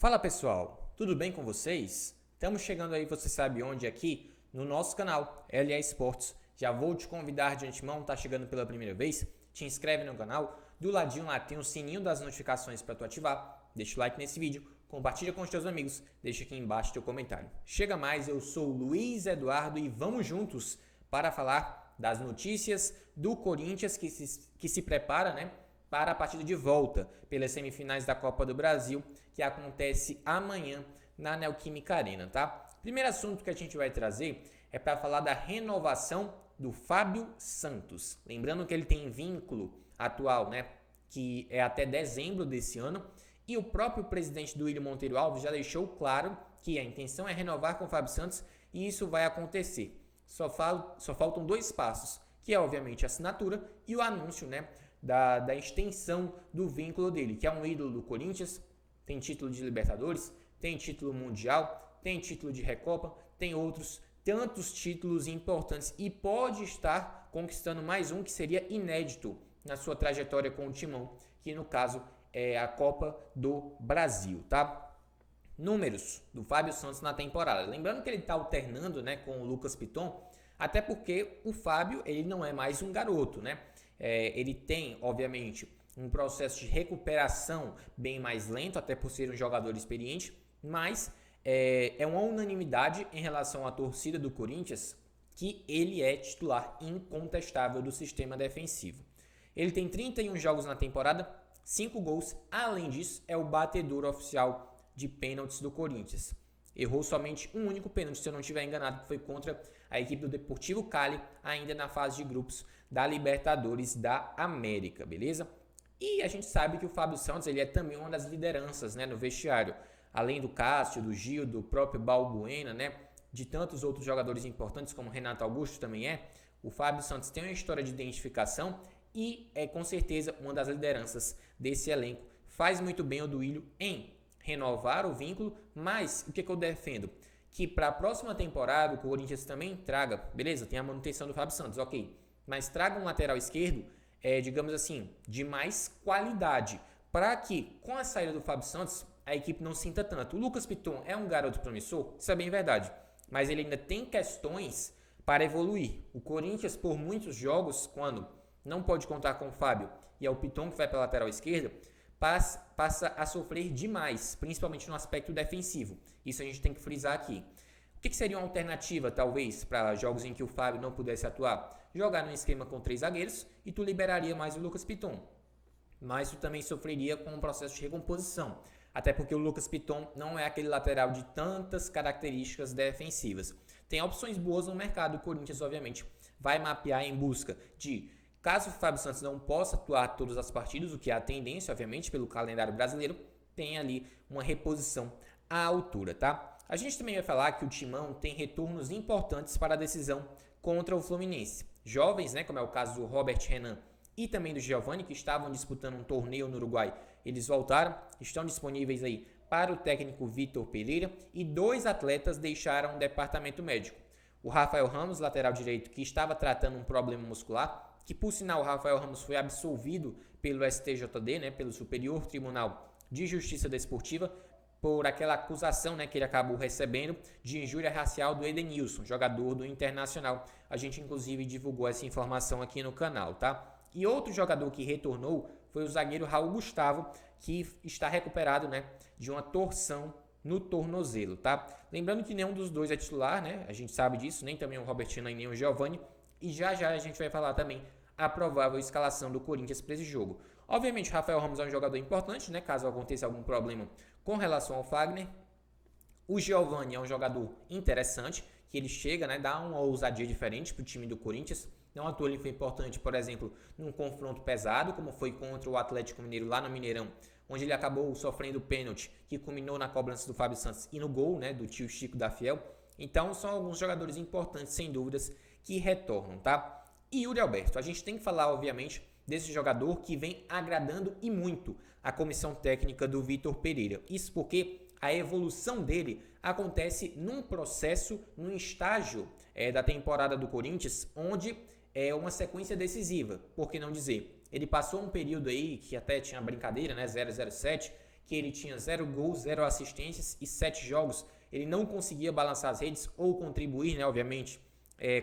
Fala pessoal, tudo bem com vocês? Estamos chegando aí, você sabe onde, aqui no nosso canal LA Esportes. Já vou te convidar de antemão, tá chegando pela primeira vez? Te inscreve no canal, do ladinho lá tem o sininho das notificações para tu ativar, deixa o like nesse vídeo, compartilha com os teus amigos, deixa aqui embaixo teu comentário. Chega mais, eu sou o Luiz Eduardo e vamos juntos para falar das notícias do Corinthians que se prepara, né, para a partida de volta pelas semifinais da Copa do Brasil, que acontece amanhã na Neoquímica Arena, tá? Primeiro assunto que a gente vai trazer é para falar da renovação do Fábio Santos. Lembrando que ele tem vínculo atual, né, que é até dezembro desse ano, e o próprio presidente do Willian Monteiro Alves já deixou claro que a intenção é renovar com o Fábio Santos e isso vai acontecer. Só faltam dois passos, que é obviamente a assinatura e o anúncio, né, da extensão do vínculo dele, que é um ídolo do Corinthians, tem título de Libertadores, tem título mundial, tem título de Recopa, tem outros tantos títulos importantes e pode estar conquistando mais um que seria inédito na sua trajetória com o Timão, que no caso é a Copa do Brasil, tá? Números do Fábio Santos na temporada. Lembrando que ele está alternando, né, com o Lucas Piton, até porque o Fábio ele não é mais um garoto, né? Ele tem, obviamente, um processo de recuperação bem mais lento, até por ser um jogador experiente, mas é uma unanimidade em relação à torcida do Corinthians que ele é titular incontestável do sistema defensivo. Ele tem 31 jogos na temporada, 5 gols, além disso, é o batedor oficial de pênaltis do Corinthians. Errou somente um único pênalti, se eu não estiver enganado, que foi contra a equipe do Deportivo Cali, ainda na fase de grupos da Libertadores da América, beleza? E a gente sabe que o Fábio Santos ele é também uma das lideranças, né, no vestiário. Além do Cássio, do Gil, do próprio Balbuena, né, de tantos outros jogadores importantes como Renato Augusto também o Fábio Santos tem uma história de identificação e é com certeza uma das lideranças desse elenco. Faz muito bem o Duílio em renovar o vínculo, mas o que eu defendo? Que para a próxima temporada o Corinthians também traga, beleza, tem a manutenção do Fábio Santos, ok, mas traga um lateral esquerdo, digamos assim, de mais qualidade, para que com a saída do Fábio Santos a equipe não sinta tanto. O Lucas Piton é um garoto promissor, isso é bem verdade, mas ele ainda tem questões para evoluir. O Corinthians, por muitos jogos, quando não pode contar com o Fábio e é o Piton que vai para a lateral esquerda, passa a sofrer demais, principalmente no aspecto defensivo. Isso a gente tem que frisar aqui. O que seria uma alternativa, talvez, para jogos em que o Fábio não pudesse atuar? Jogar num esquema com 3 zagueiros e tu liberaria mais o Lucas Piton. Mas tu também sofreria com um processo de recomposição. Até porque o Lucas Piton não é aquele lateral de tantas características defensivas. Tem opções boas no mercado, o Corinthians, obviamente, vai mapear em busca de... Caso o Fábio Santos não possa atuar todas as partidas, o que é a tendência, obviamente, pelo calendário brasileiro, tem ali uma reposição à altura, tá? A gente também vai falar que o Timão tem retornos importantes para a decisão contra o Fluminense. Jovens, né, como é o caso do Robert Renan e também do Giovani, que estavam disputando um torneio no Uruguai, eles voltaram, estão disponíveis aí para o técnico Vitor Pereira e 2 atletas deixaram o departamento médico. O Rafael Ramos, lateral direito, que estava tratando um problema muscular, que por sinal o Rafael Ramos foi absolvido pelo STJD, né, pelo Superior Tribunal de Justiça Desportiva, por aquela acusação, né, que ele acabou recebendo de injúria racial do Edenilson, jogador do Internacional. A gente inclusive divulgou essa informação aqui no canal, tá? E outro jogador que retornou foi o zagueiro Raul Gustavo, que está recuperado, né, de uma torção no tornozelo, tá? Lembrando que nenhum dos dois é titular, né? A gente sabe disso, nem também o Robertino e nem o Giovani. E já a gente vai falar também a provável escalação do Corinthians para esse jogo. Obviamente, o Rafael Ramos é um jogador importante, né? Caso aconteça algum problema com relação ao Fagner. O Giovani é um jogador interessante, que ele chega, né? Dá uma ousadia diferente para o time do Corinthians. Não à toa ele foi importante, por exemplo, num confronto pesado, como foi contra o Atlético Mineiro lá no Mineirão, onde ele acabou sofrendo pênalti, que culminou na cobrança do Fábio Santos e no gol, né? Do tio Chico da Fiel. Então, são alguns jogadores importantes, sem dúvidas, que retornam, tá? E Yuri Alberto, a gente tem que falar, obviamente, desse jogador que vem agradando e muito a comissão técnica do Vitor Pereira. Isso porque a evolução dele acontece num processo, num estágio da temporada do Corinthians, onde é uma sequência decisiva, por que não dizer? Ele passou um período aí, que até tinha brincadeira, né, 007, que ele tinha 0 gols, 0 assistências e 7 jogos. Ele não conseguia balançar as redes ou contribuir, né, obviamente,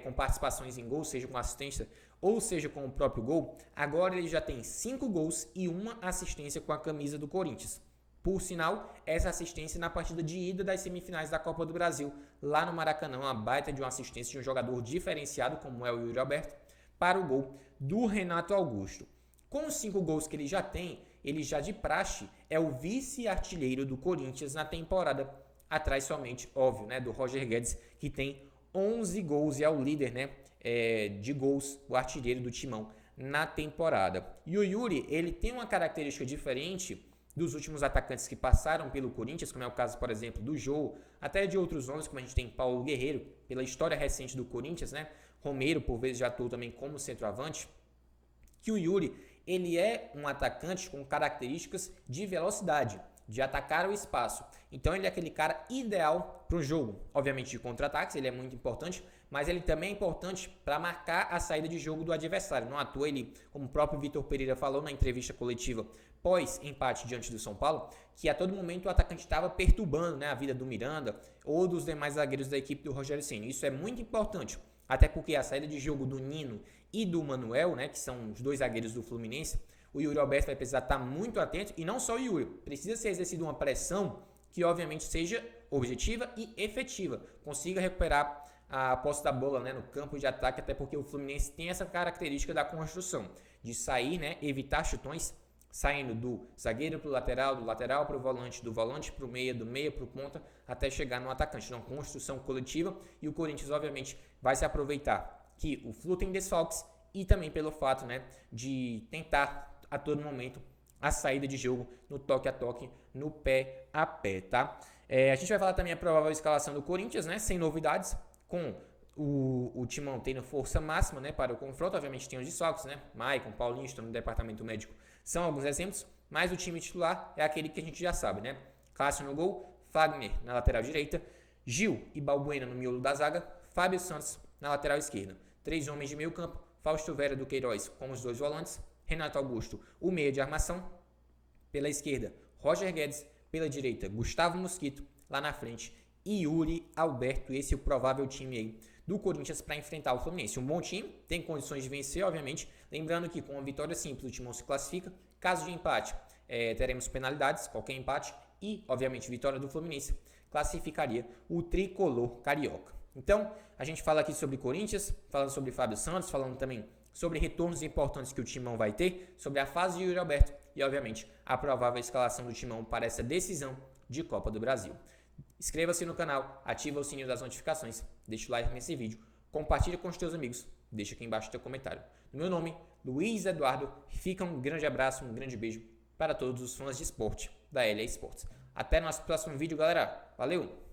com participações em gols, seja com assistência ou seja com o próprio gol. Agora ele já tem 5 gols e 1 assistência com a camisa do Corinthians. Por sinal, essa assistência na partida de ida das semifinais da Copa do Brasil, lá no Maracanã, uma baita de uma assistência de um jogador diferenciado, como é o Yuri Alberto, para o gol do Renato Augusto. Com os 5 gols que ele já tem, ele já de praxe é o vice-artilheiro do Corinthians na temporada, atrás somente, óbvio, né, do Roger Guedes, que tem 11 gols e é o líder, né, de gols, o artilheiro do Timão na temporada. E o Yuri, ele tem uma característica diferente dos últimos atacantes que passaram pelo Corinthians, como é o caso, por exemplo, do Jô, até de outros nomes, como a gente tem Paulo Guerreiro, pela história recente do Corinthians, né? Romero, por vezes, já atuou também como centroavante, que o Yuri, ele é um atacante com características de velocidade, de atacar o espaço. Então ele é aquele cara ideal para o jogo, obviamente de contra-ataques, ele é muito importante, mas ele também é importante para marcar a saída de jogo do adversário. Não à toa ele, como o próprio Vitor Pereira falou na entrevista coletiva pós-empate diante do São Paulo, que a todo momento o atacante estava perturbando, né, a vida do Miranda ou dos demais zagueiros da equipe do Rogério Ceni. Isso é muito importante, até porque a saída de jogo do Nino e do Manuel, né, que são os dois zagueiros do Fluminense, o Yuri Alberto vai precisar estar muito atento, e não só o Yuri, precisa ser exercida uma pressão que obviamente seja objetiva e efetiva, consiga recuperar a posse da bola, né, no campo de ataque, até porque o Fluminense tem essa característica da construção, de sair, né, evitar chutões, saindo do zagueiro para o lateral, do lateral para o volante, do volante para o meia, do meia para o ponta, até chegar no atacante. Então, construção coletiva, e o Corinthians, obviamente, vai se aproveitar que o Flu tem desfalques e também pelo fato, né, de tentar a todo momento a saída de jogo no toque a toque, no pé a pé, tá? A gente vai falar também a provável escalação do Corinthians, né, sem novidades, com o Timão tendo força máxima, né, para o confronto. Obviamente tem os desfalques, né, Maicon, Paulinho estão no departamento médico, são alguns exemplos, mas o time titular é aquele que a gente já sabe, né? Cássio no gol, Fagner na lateral direita, Gil e Balbuena no miolo da zaga, Fábio Santos na lateral esquerda. 3 homens de meio campo, Fausto Vera do Queiroz com os 2 volantes, Renato Augusto, o meia de armação, pela esquerda, Roger Guedes, pela direita, Gustavo Mosquito, lá na frente, e Yuri Alberto. Esse é o provável time aí do Corinthians para enfrentar o Fluminense. Um bom time, tem condições de vencer, obviamente. Lembrando que com uma vitória simples o Timão se classifica. Caso de empate, teremos penalidades, qualquer empate. E, obviamente, vitória do Fluminense classificaria o tricolor carioca. Então, a gente fala aqui sobre Corinthians, falando sobre Fábio Santos, falando também sobre retornos importantes que o Timão vai ter, sobre a fase de Yuri Alberto e, obviamente, a provável escalação do Timão para essa decisão de Copa do Brasil. Inscreva-se no canal, ativa o sininho das notificações, deixa o like nesse vídeo, compartilha com os teus amigos, deixa aqui embaixo o teu comentário. No meu nome, Luiz Eduardo, fica um grande abraço, um grande beijo para todos os fãs de esporte da LA Esportes. Até nosso próximo vídeo, galera. Valeu!